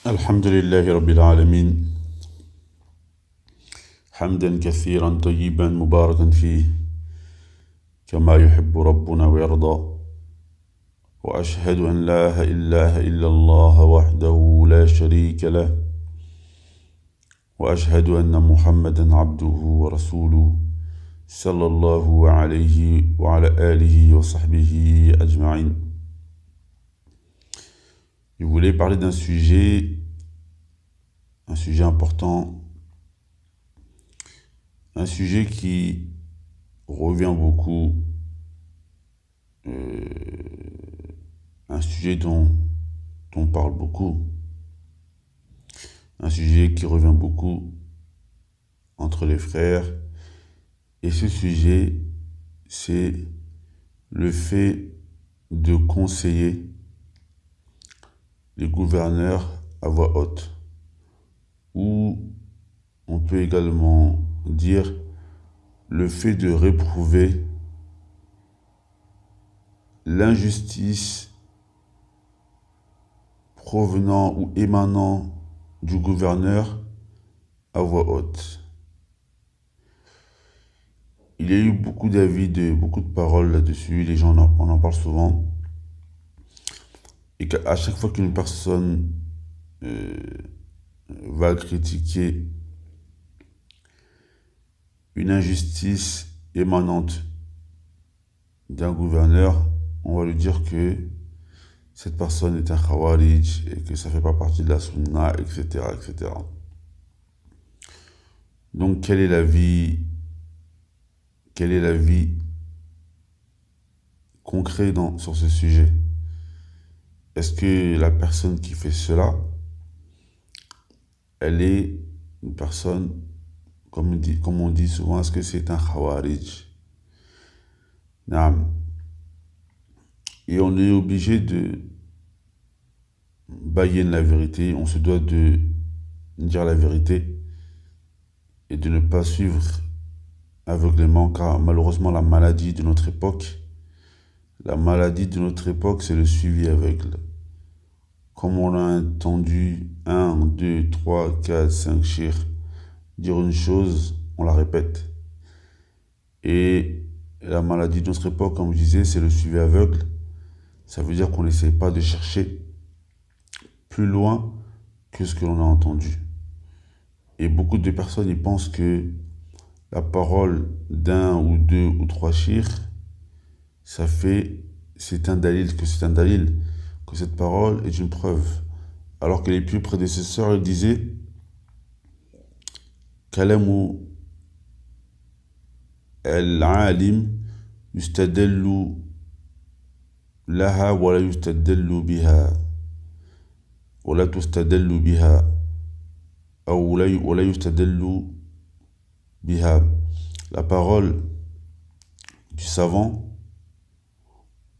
الحمد لله رب العالمين حمدا كثيرا طيبا مباركا فيه كما يحب ربنا ويرضى وأشهد أن لا إله إلا الله وحده لا شريك له وأشهد أن محمدا عبده ورسوله صلى الله عليه وعلى آله وصحبه أجمعين. Je voulais parler d'un sujet important, un sujet qui revient beaucoup, un sujet dont on parle beaucoup, un sujet qui revient beaucoup entre les frères. Et ce sujet, c'est le fait de conseiller les gouverneurs à voix haute. Ou on peut également dire le fait de réprouver l'injustice provenant ou émanant du gouverneur à voix haute. Il y a eu beaucoup d'avis, beaucoup de paroles là-dessus, les gens on en parle souvent. Et qu'à chaque fois qu'une personne va critiquer une injustice émanante d'un gouverneur, on va lui dire que cette personne est un khawarij et que ça ne fait pas partie de la sunna, etc., etc. Donc, quel est l'avis concret sur ce sujet? Est-ce que la personne qui fait cela, elle est une personne, comme on dit souvent, est-ce que c'est un khawarij? Et on est obligé de bailler la vérité, on se doit de dire la vérité et de ne pas suivre aveuglément, car malheureusement la maladie de notre époque, c'est le suivi aveugle. Comme on a entendu 1, 2, 3, 4, 5 chers dire une chose, on la répète. Et la maladie de notre époque, comme je disais, c'est le suivi aveugle. Ça veut dire qu'on n'essaie pas de chercher plus loin que ce que l'on a entendu. Et beaucoup de personnes ils pensent que la parole d'un ou deux ou trois chers, c'est un dalil, que cette parole est une preuve. Alors que les plus prédécesseurs ils disaient kalamu al-alim yustadallu laha wa la yustadallu biha wa la tustadallu biha ou la yustadallu biha. La parole du savant,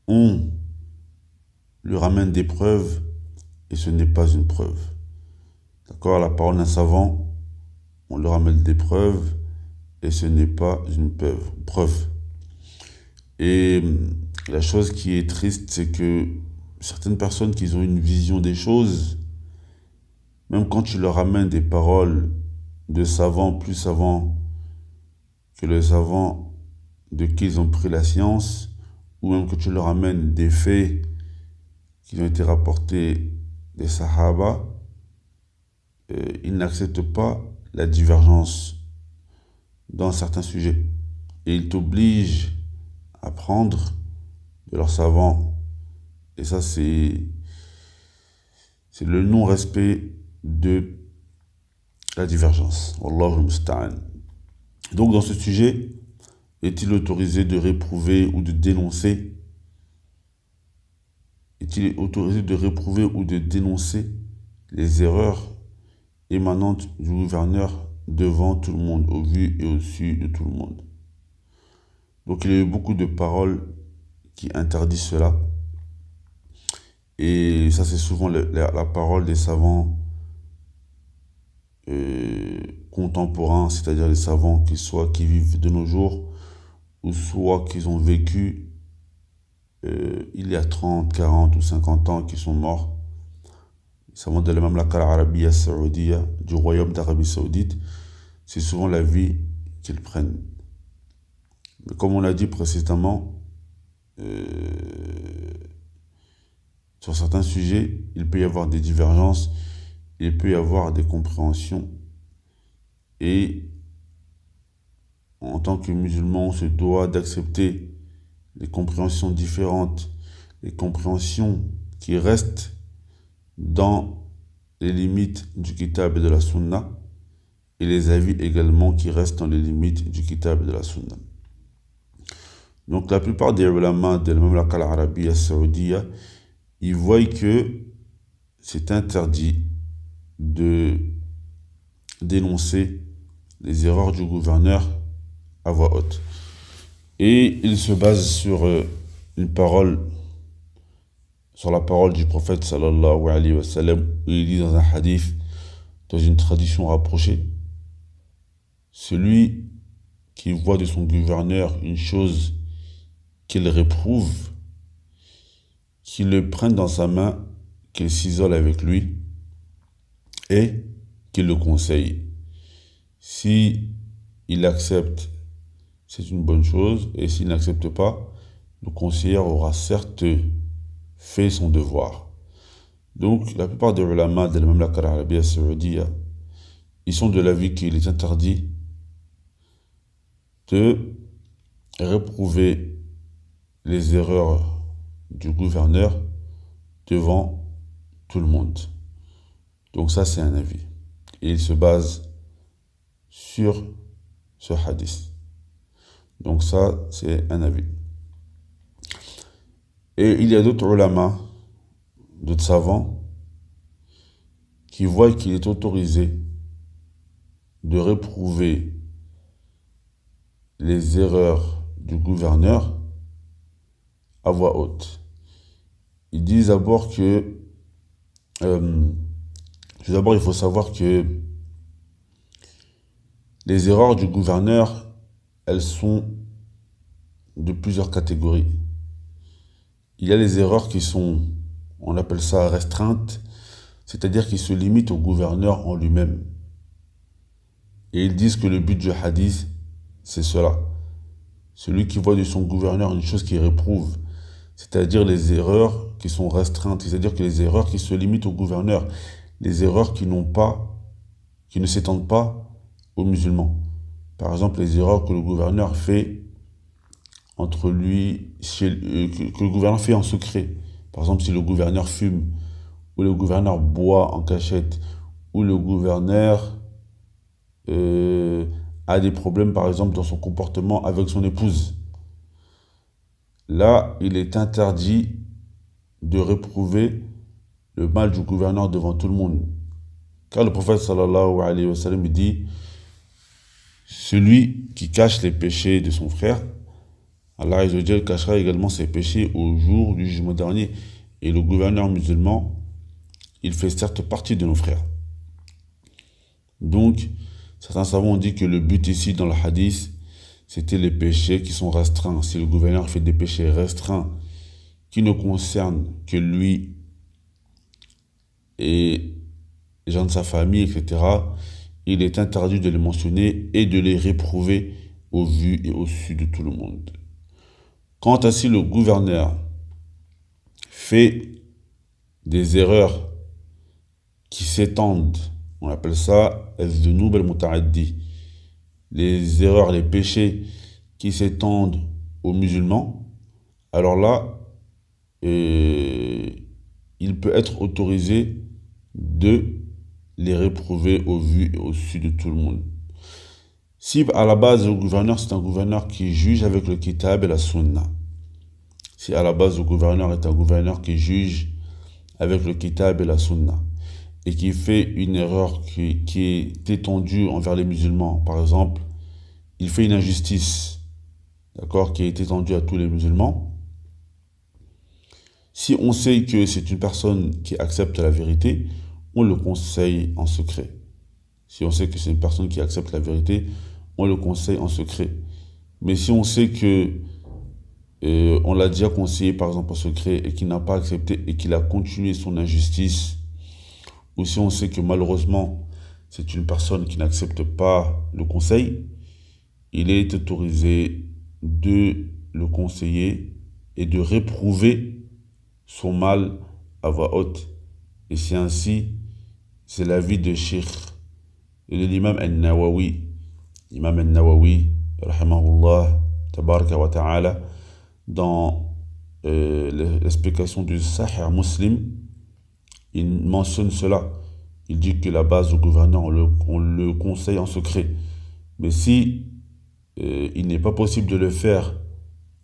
on lui ramène des preuves et ce n'est pas une preuve. D'accord? La parole d'un savant, on lui ramène des preuves et ce n'est pas une preuve. Et la chose qui est triste, c'est que certaines personnes qui ont une vision des choses, même quand tu leur ramènes des paroles de savants plus savants que le savant de qui ils ont pris la science, ou même que tu leur amènes des faits qui ont été rapportés des Sahaba, ils n'acceptent pas la divergence dans certains sujets. Et ils t'obligent à prendre de leurs savants. Et ça, c'est le non-respect de la divergence. Wallahu musta'an. Donc, dans ce sujet, est-il autorisé de réprouver ou de dénoncer? Est-il autorisé de réprouver ou de dénoncer les erreurs émanantes du gouverneur devant tout le monde, au vu et au su de tout le monde? Donc il y a eu beaucoup de paroles qui interdisent cela. Et ça, c'est souvent la parole des savants contemporains, c'est-à-dire les savants qui vivent de nos jours, ou soit qu'ils ont vécu il y a 30, 40 ou 50 ans, qui sont morts. savants de la Mamlaka al-Arabia Saoudia, du royaume d'Arabie Saoudite, c'est souvent l'avis qu'ils prennent. Mais comme on l'a dit précédemment, sur certains sujets, il peut y avoir des divergences, il peut y avoir des compréhensions. Et en tant que musulman, on se doit d'accepter les compréhensions différentes, les compréhensions qui restent dans les limites du kitab et de la sunna, et les avis également qui restent dans les limites du kitab et de la sunna. Donc la plupart des ulama de la Mamlaka al-Arabia Saoudia, ils voient que c'est interdit de dénoncer les erreurs du gouverneur à voix haute. Et ils se basent sur une parole, sur la parole du prophète sallallahu alayhi wa sallam, où il dit dans un hadith, dans une tradition rapprochée, celui qui voit de son gouverneur une chose qu'il réprouve, qu'il le prenne dans sa main, qu'il s'isole avec lui et qu'il le conseille. Si il accepte, c'est une bonne chose, et s'il n'accepte pas, le conseiller aura certes fait son devoir. Donc, la plupart des ulama de la Mamlaka al-Arabia Saoudia, ils sont de l'avis qu'il est interdit de réprouver les erreurs du gouverneur devant tout le monde. Donc ça, c'est un avis. Et il se base sur ce hadith. Donc ça, c'est un avis. Et il y a d'autres ulama, d'autres savants, qui voient qu'il est autorisé de réprouver les erreurs du gouverneur à voix haute. Ils disent d'abord que d'abord il faut savoir que les erreurs du gouverneur, elles sont de plusieurs catégories. Il y a les erreurs qui sont, on appelle ça restreintes, c'est-à-dire qui se limitent au gouverneur en lui-même. Et ils disent que le but du hadith, c'est cela. Celui qui voit de son gouverneur une chose qui réprouve, c'est-à-dire les erreurs qui sont restreintes, c'est-à-dire que les erreurs qui se limitent au gouverneur, les erreurs qui ne s'étendent pas aux musulmans. Par exemple, les erreurs que le gouverneur fait entre lui, que le gouverneur fait en secret. Par exemple, si le gouverneur fume, ou le gouverneur boit en cachette, ou le gouverneur a des problèmes, par exemple, dans son comportement avec son épouse. Là, il est interdit de réprouver le mal du gouverneur devant tout le monde. Car le prophète sallallahu alayhi wa sallam dit, celui qui cache les péchés de son frère, Allah azza wa jalla cachera également ses péchés au jour du jugement dernier. Et le gouverneur musulman, il fait certes partie de nos frères. Donc, certains savants ont dit que le but ici dans le hadith, c'était les péchés qui sont restreints. Si le gouverneur fait des péchés restreints qui ne concernent que lui et les gens de sa famille, etc., il est interdit de les mentionner et de les réprouver au vu et au su de tout le monde. Quant à si le gouverneur fait des erreurs qui s'étendent, on appelle ça az-zunub al-muta'addi, les erreurs, les péchés qui s'étendent aux musulmans, alors là, il peut être autorisé de les réprouver au vu et au su de tout le monde. Si à la base le gouverneur, c'est un gouverneur qui juge avec le kitab et la sunna, si à la base le gouverneur est un gouverneur qui juge avec le kitab et la sunna, et qui fait une erreur qui est étendue envers les musulmans, par exemple, il fait une injustice, d'accord, qui est étendue à tous les musulmans, si on sait que c'est une personne qui accepte la vérité, on le conseille en secret. Si on sait que c'est une personne qui accepte la vérité, on le conseille en secret. Mais si on sait que on l'a déjà conseillé par exemple en secret et qu'il n'a pas accepté et qu'il a continué son injustice, ou si on sait que malheureusement c'est une personne qui n'accepte pas le conseil, il est autorisé de le conseiller et de réprouver son mal à voix haute. Et c'est ainsi, c'est l'avis de Cheikh et de l'imam al-Nawawi. L'imam al-Nawawi, rahimahullah, tabaraka wa ta'ala, dans l'explication du Sahih Muslim, il mentionne cela. Il dit que la base au gouverneur, on le conseille en secret. Mais si il n'est pas possible de le faire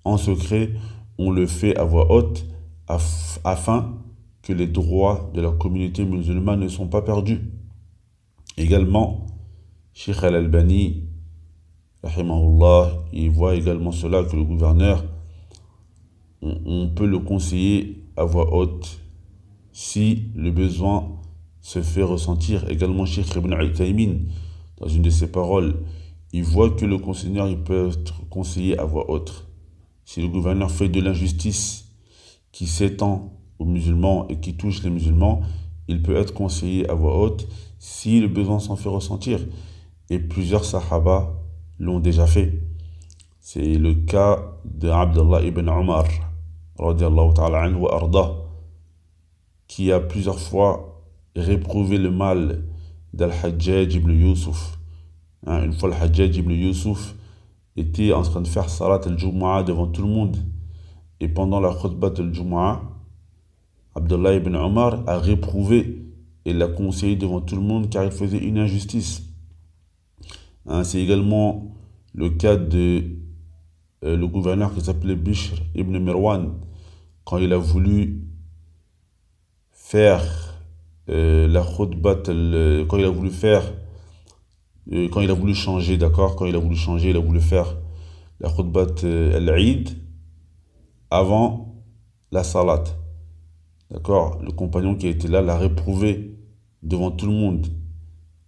en secret, on le fait à voix haute afin que les droits de la communauté musulmane ne sont pas perdus. Également, Cheikh Al-Albani, rahimahullah, il voit également cela que le gouverneur, on peut le conseiller à voix haute si le besoin se fait ressentir. Également, Cheikh Ibn Uthaymin, dans une de ses paroles, il voit que le conseiller il peut être conseillé à voix haute. Si le gouverneur fait de l'injustice qui s'étend aux musulmans et qui touche les musulmans, il peut être conseillé à voix haute si le besoin s'en fait ressentir. Et plusieurs sahaba l'ont déjà fait. C'est le cas de Abdullah ibn Omar, radiallahu ta'ala anhu wa arda, qui a plusieurs fois réprouvé le mal d'Al-Hajjaj ibn Yusuf. Une fois, Al-Hajjaj ibn Yusuf était en train de faire salat al-Jumu'ah devant tout le monde. Et pendant la khutbah al-Jumu'ah, Abdullah ibn Omar a réprouvé et l'a conseillé devant tout le monde car il faisait une injustice. C'est également le cas de le gouverneur qui s'appelait Bishr ibn Mirwan, quand il a voulu faire la khutbah, quand il a voulu faire, quand il a voulu changer, d'accord, quand il a voulu changer, il a voulu faire la khutbah al-Eid avant la salat. D'accord, le compagnon qui était là l'a réprouvé devant tout le monde.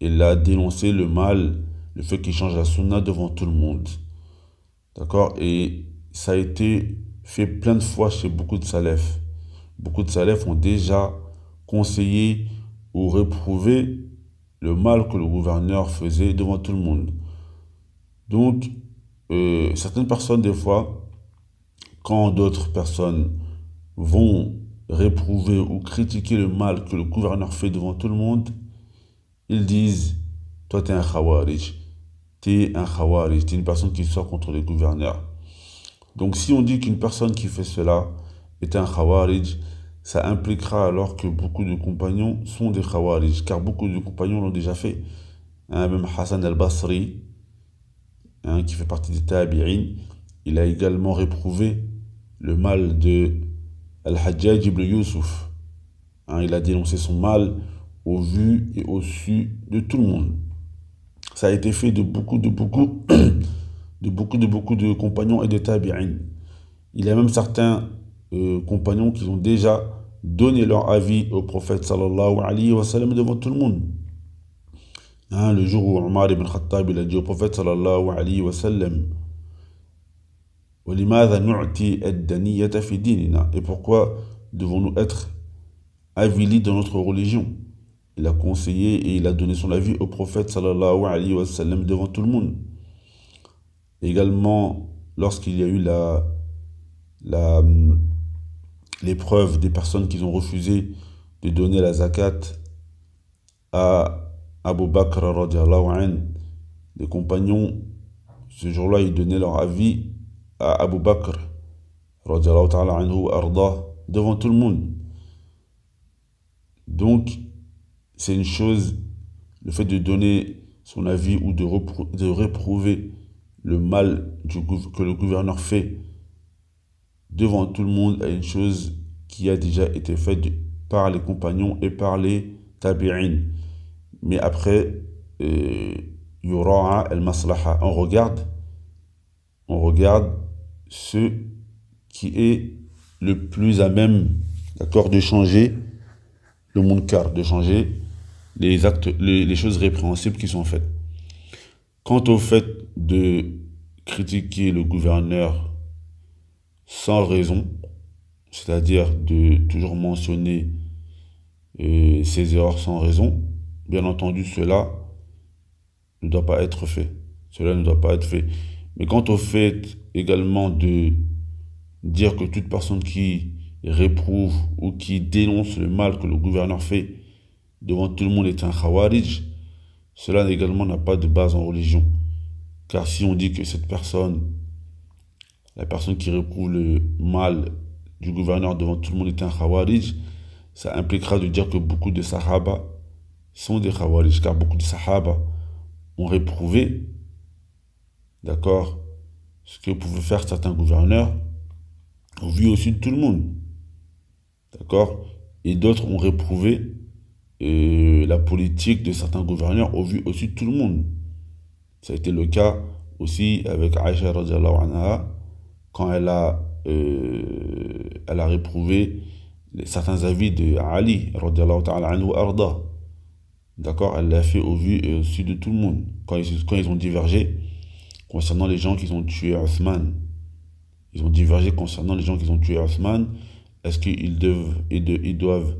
Il a dénoncé le mal, le fait qu'il change la sunna devant tout le monde. D'accord, et ça a été fait plein de fois chez beaucoup de salafs. Beaucoup de salafs ont déjà conseillé ou réprouvé le mal que le gouverneur faisait devant tout le monde. Donc, certaines personnes, des fois, quand d'autres personnes vont réprouver ou critiquer le mal que le gouverneur fait devant tout le monde, ils disent, toi t'es un khawarij, t'es une personne qui sort contre les gouverneurs. Donc si on dit qu'une personne qui fait cela est un khawarij, ça impliquera alors que beaucoup de compagnons sont des khawarij, car beaucoup de compagnons l'ont déjà fait. Même Hassan al-Basri, qui fait partie des tabi'in, il a également réprouvé le mal de Al-Hajjaj ibn Yusuf. Il a dénoncé son mal au vu et au su de tout le monde. Ça a été fait de beaucoup de compagnons et de tabi'in. Il y a même certains compagnons qui ont déjà donné leur avis au prophète sallallahu alayhi wa sallam devant tout le monde. Le jour où Omar ibn Khattab il a dit au prophète sallallahu alayhi wa sallam, et pourquoi devons-nous être avilis dans notre religion? Il a conseillé et il a donné son avis au prophète sallallahu alayhi wa sallam devant tout le monde. Également, lorsqu'il y a eu l'épreuve des personnes qui ont refusé de donner la zakat à Abu Bakr radiallahu anhu, les compagnons, ce jour-là, ils donnaient leur avis à Abu Bakr radiallahu ta'ala anhu arda devant tout le monde. Donc, c'est une chose, le fait de donner son avis ou de réprouver le mal que le gouverneur fait devant tout le monde est une chose qui a déjà été faite par les compagnons et par les tabi'in. Mais après, yura'a al-maslaha. On regarde ce qui est le plus à même, d'accord, de changer le munkar, de changer les actes, les choses répréhensibles qui sont faites. Quant au fait de critiquer le gouverneur sans raison, c'est-à-dire de toujours mentionner ses erreurs sans raison, bien entendu, cela ne doit pas être fait. Cela ne doit pas être fait. Mais quant au fait également de dire que toute personne qui réprouve ou qui dénonce le mal que le gouverneur fait devant tout le monde est un khawarij, cela également n'a pas de base en religion. Car si on dit que cette personne, la personne qui réprouve le mal du gouverneur devant tout le monde est un khawarij, ça impliquera de dire que beaucoup de sahaba sont des khawarij, car beaucoup de sahaba ont réprouvé, d'accord, ce que pouvaient faire certains gouverneurs au vu aussi de tout le monde, d'accord, et d'autres ont réprouvé la politique de certains gouverneurs au vu aussi de tout le monde. Ça a été le cas aussi avec Aïcha radiallahu anha, quand elle a réprouvé certains avis de Ali radiallahu ta'ala anhu arda. D'accord, elle l'a fait au vu et au su de tout le monde. Quand ils ont divergé concernant les gens qui ont tué Othman. Ils ont divergé concernant les gens qui ont tué Othman. Est-ce ils doivent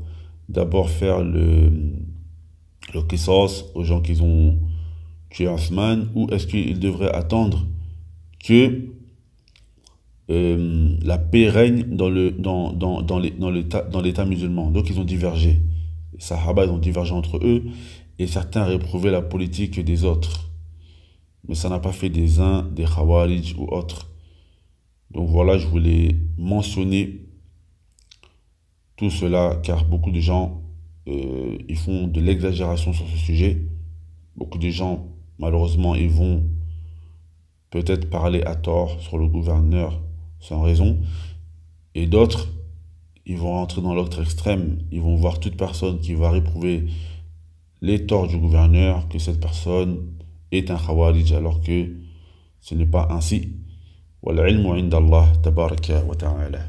d'abord faire le qisas aux gens qui ont tué Othman, ou est-ce qu'ils devraient attendre que la paix règne dans l'État musulman. Donc ils ont divergé. Les Sahaba, ils ont divergé entre eux, et certains réprouvaient la politique des autres. Mais ça n'a pas fait des uns des Khawarij ou autres. Donc voilà, je voulais mentionner tout cela, car beaucoup de gens, ils font de l'exagération sur ce sujet. Beaucoup de gens, malheureusement, ils vont peut-être parler à tort sur le gouverneur sans raison. Et d'autres, ils vont rentrer dans l'autre extrême. Ils vont voir toute personne qui va réprouver les torts du gouverneur, que cette personne est un khawarij, alors que ce n'est pas ainsi. Wal ilmu inda Allah tabaraka wa ta'ala.